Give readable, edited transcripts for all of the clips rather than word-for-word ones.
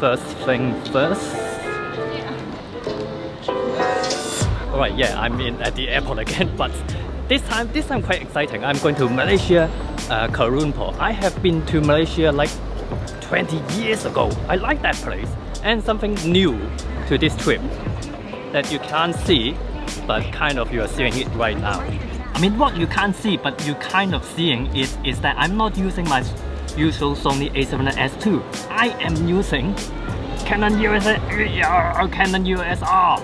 first thing first. Alright, yeah, I'm at the airport again, but this time quite exciting. I'm going to Malaysia, Kuala Lumpur. I have been to Malaysia like 20 years ago. I like that place. And something new to this trip that you can't see, but kind of you are seeing it right now. I mean, what you can't see, but you kind of seeing is that I'm not using my usual Sony a7S II. I am using Canon USR.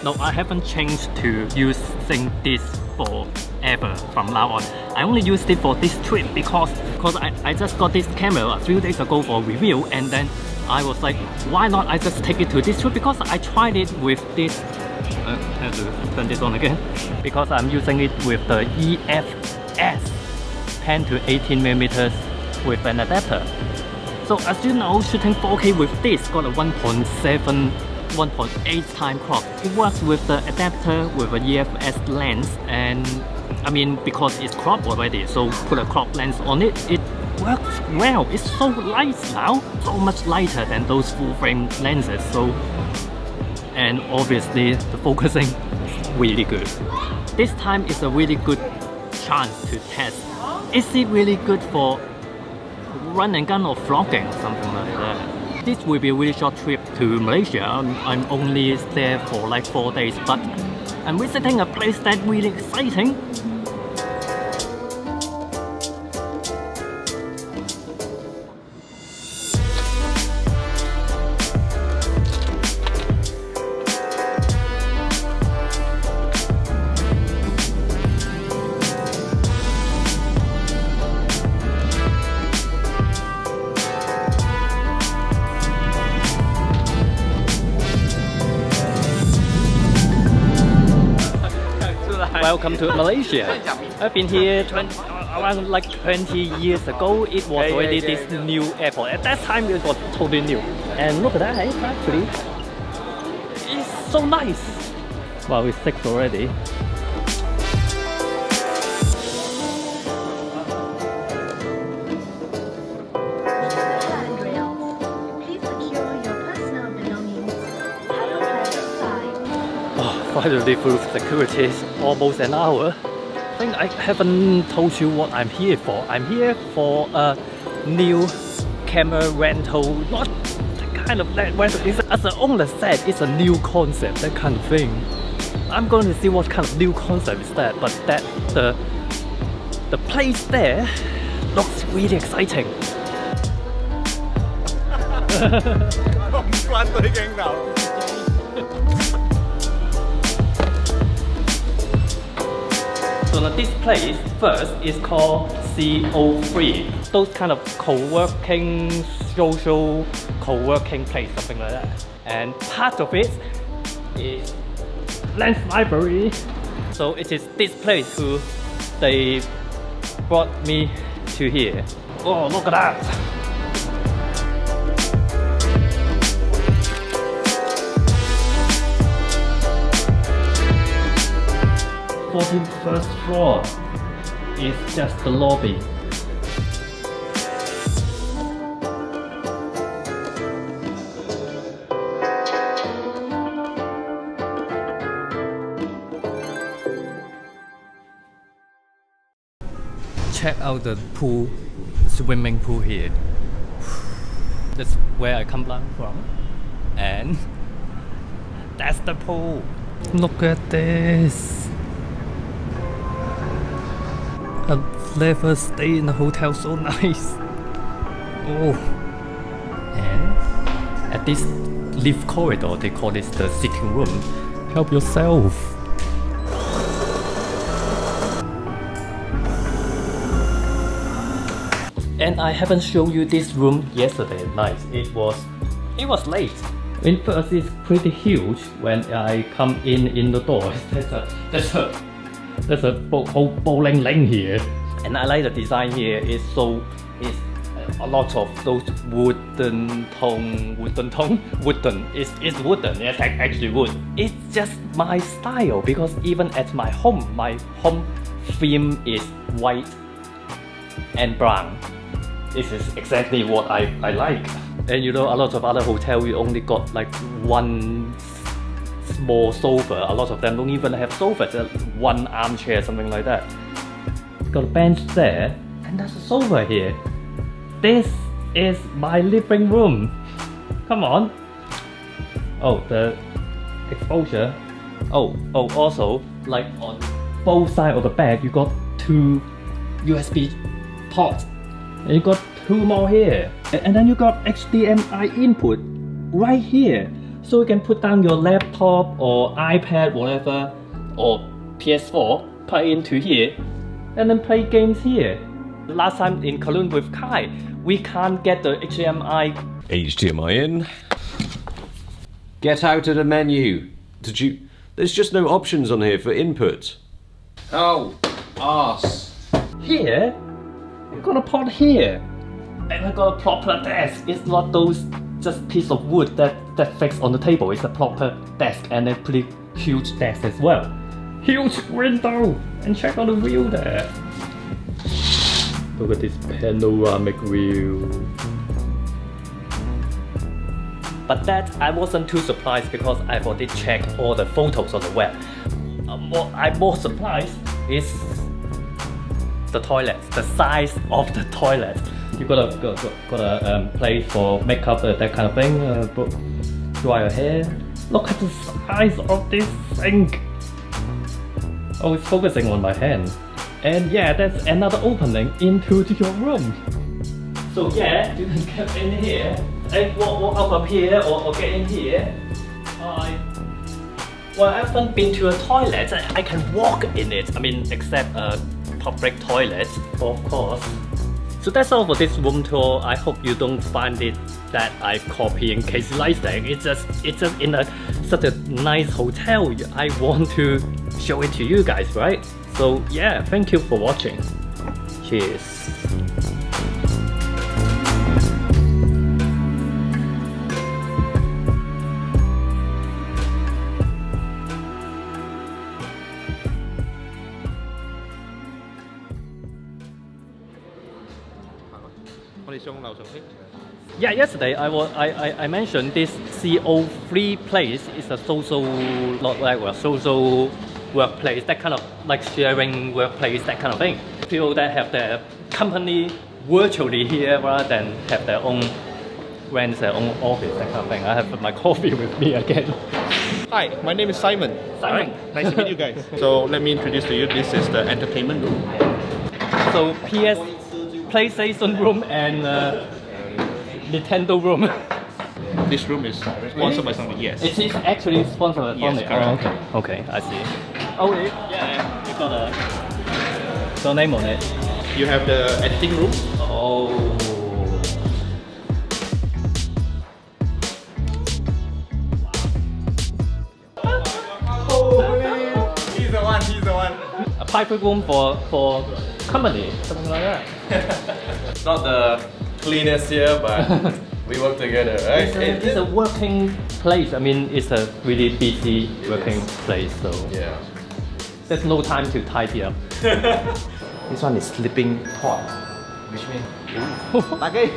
No, I haven't changed to using this forever from now on. I only used it for this trip because I just got this camera a few days ago for review, and then I was like, why not I just take it to this trip, because I tried it with this I have to turn this on again, because I'm using it with the EFS 10 to 18mm with an adapter. So as you know, shooting 4K with this got a 1.8 time crop. It works with the adapter with a EFS lens, and I mean, because it's cropped already, so put a crop lens on it, it works well. It's so light now, so much lighter than those full frame lenses. So, and obviously the focusing is really good. This time is a really good chance to test. Is it really good for run and gun or vlogging, something like that? This will be a really short trip to Malaysia. I'm only there for like 4 days, but I'm visiting a place that's really exciting. Welcome to Malaysia. I've been here around like 20 years ago. It was already this new airport. At that time it was totally new. And look at that, actually. It's so nice. Wow, it's 6 already. Finally through security, is almost an hour. I think I haven't told you what I'm here for. I'm here for a new camera rental, not the kind of that rental. As the owner said, it's a new concept, that kind of thing. I'm going to see what kind of new concept is that, but that the place there looks really exciting. So this place first is called CO3. Those kind of co-working, social co-working place, something like that. And part of it is Lens Library. So it is this place who they brought me to here. Oh, look at that! 41st floor is just the lobby. Check out the pool, swimming pool here. That's where I come down from. And that's the pool. Look at this. I've never stayed in a hotel so nice. Oh, and at this lift corridor, they call this the sitting room. Help yourself. And I haven't shown you this room yesterday night. It was late. In first, it's pretty huge. When I come in the door, there's a bowling lane here, and I like the design here. It's a lot of those wooden. It's wooden. It's actually wood. It's just my style, because even at my home theme is white and brown. This is exactly what I like. And you know, a lot of other hotels we only got like one small sofa. A lot of them don't even have sofas, one armchair, something like that. Got a bench there, and there's a sofa here. This is my living room. Come on. Oh, the exposure. Oh, also, like on both sides of the bed, you got 2 USB ports. And you got 2 more here. And then you got HDMI input right here. So you can put down your laptop or iPad, whatever, or PS4, plug into here, and then play games here. Last time in Kowloon with Kai, we can't get the HDMI. HDMI in. Get out of the menu. Did you? There's just no options on here for input. Oh, arse. Here, you got a port here. And I got a proper desk. It's not those just piece of wood that fixed on the table. It's a proper desk and a pretty huge desk as well. Huge window! And check out the view there. Look at this panoramic view. But that I wasn't too surprised because I've already checked all the photos on the web. What I'm more surprised is the toilet, the size of the toilet. You got a place for makeup, that kind of thing, dry your hair. Look at the size of this sink. Oh, it's focusing on my hand. And yeah, that's another opening into your room. So yeah, you can get in here and walk up here or get in here. Well, I haven't been to a toilet. I can walk in it. I mean, except a public toilet, of course. So that's all for this room tour. I hope you don't find it that I'm copying Casey Lightstick. It's just in such a nice hotel. I want to show it to you guys, right? So yeah, thank you for watching. Cheers. Yeah, yesterday I mentioned this CO3 place is a social, not like a social workplace, that kind of like sharing workplace, that kind of thing. People that have their company virtually here rather than have their own rent, their own office, that kind of thing. I have my coffee with me again. Hi, my name is Simon. Simon. Right, nice to meet you guys. So let me introduce to you, this is the entertainment room. So PlayStation room and Nintendo room. This room is sponsored by Sony, yes. It is actually sponsored by Sony. Yes, correct. Oh, okay, I see. Oh, yeah, you got a name on it. You have the editing room. Oh. He's the one. A private room for company, something like that. Not the cleanest here, but we work together, right? It's a working place. I mean, it's a really busy working place, so Yeah. there's no time to tidy up. This one is sleeping pod, which means okay.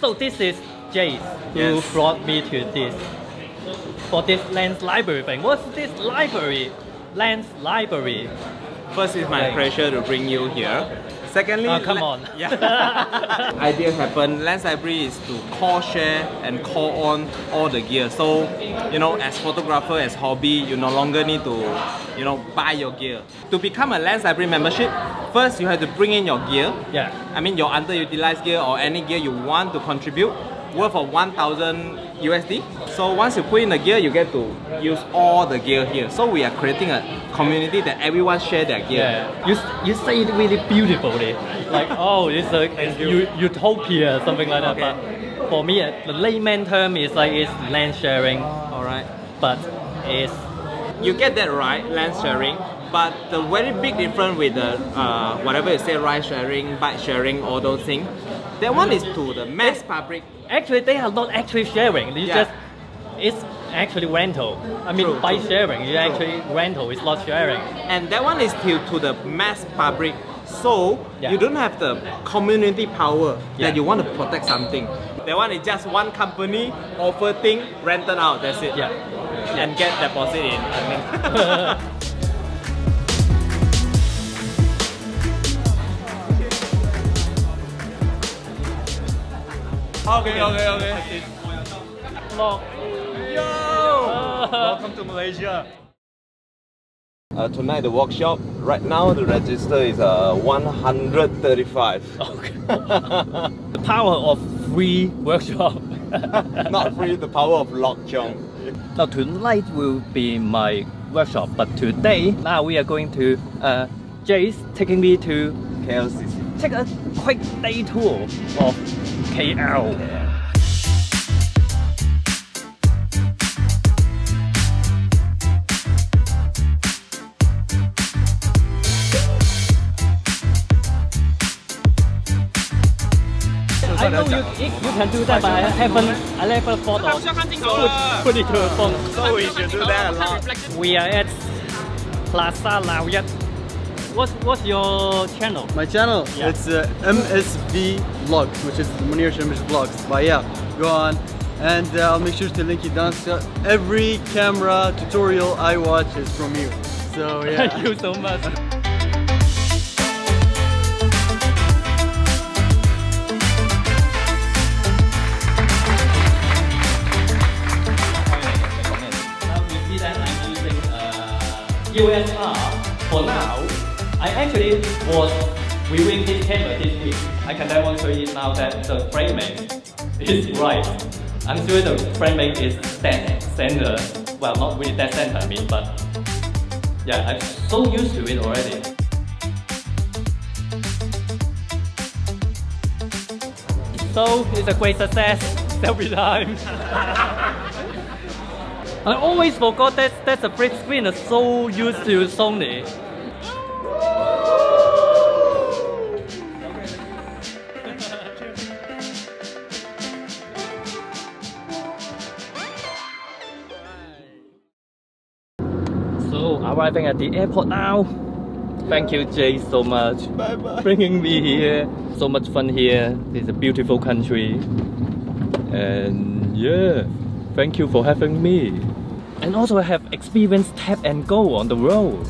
So this is Jace who brought me to this for this Lens library thing. What's this library? Lens library. First, it's my pleasure to bring you here. Secondly, come on. Yeah. Idea happen. Lens Library is to call, share, and call on all the gear. So, you know, as photographer, as hobby, you no longer need to, you know, buy your gear. To become a Lens Library membership, first you have to bring in your gear. Yeah. I mean, your underutilized gear or any gear you want to contribute, worth of 1,000 USD. So once you put in the gear, you get to use all the gear here. So we are creating a community that everyone share their gear. Yeah. You say it really beautifully. Like, oh, it's a utopia, something like that. Okay. But for me, the layman term is like it's land sharing. All right. But it's You get that right, lens sharing. But the very big difference with the whatever you say, ride sharing, bike sharing, all those things, that one is to the mass public. actually they are not actually sharing. You Yeah. just it's actually rental. I mean, True, by true. sharing, you actually rental. It's not sharing. And that one is to the mass public. So Yeah. you don't have the community power Yeah. that you want to protect something. That one is just one company offer thing, rented out, that's it. Yeah. And get deposit in. I mean. Okay. Vlog. Welcome to Malaysia. Tonight the workshop, right now the register is 135. Okay. The power of free workshop. Not free, the power of lockdown. Now tonight will be my workshop, but today now we are going to Jay's taking me to KLCC. take a quick day tour of KL. I know you can do that, but I never thought of put it to a phone. So we should do that a lot. We are at Plaza Laoyat. What's your channel? My channel, Yeah. it's MSV Vlogs, which is Munir Shamish Vlogs. But yeah, go on, and I'll make sure to link it down. So every camera tutorial I watch is from you. So yeah. Thank you so much. Now you see that I'm using USR for now. I actually was reviewing this camera this week. I can demonstrate it now that the framing is right. I'm sure the framing is dead center. Well, not really dead center, I mean, but yeah, I'm so used to it already. So it's a great success every time. I always forgot that that's a big screen. I'm so used to Sony. So arriving at the airport now. Thank you, Jay, so much. Bye-bye. Bringing me here. So much fun here. It's a beautiful country. And yeah, thank you for having me. And also I have experienced tap and go on the road.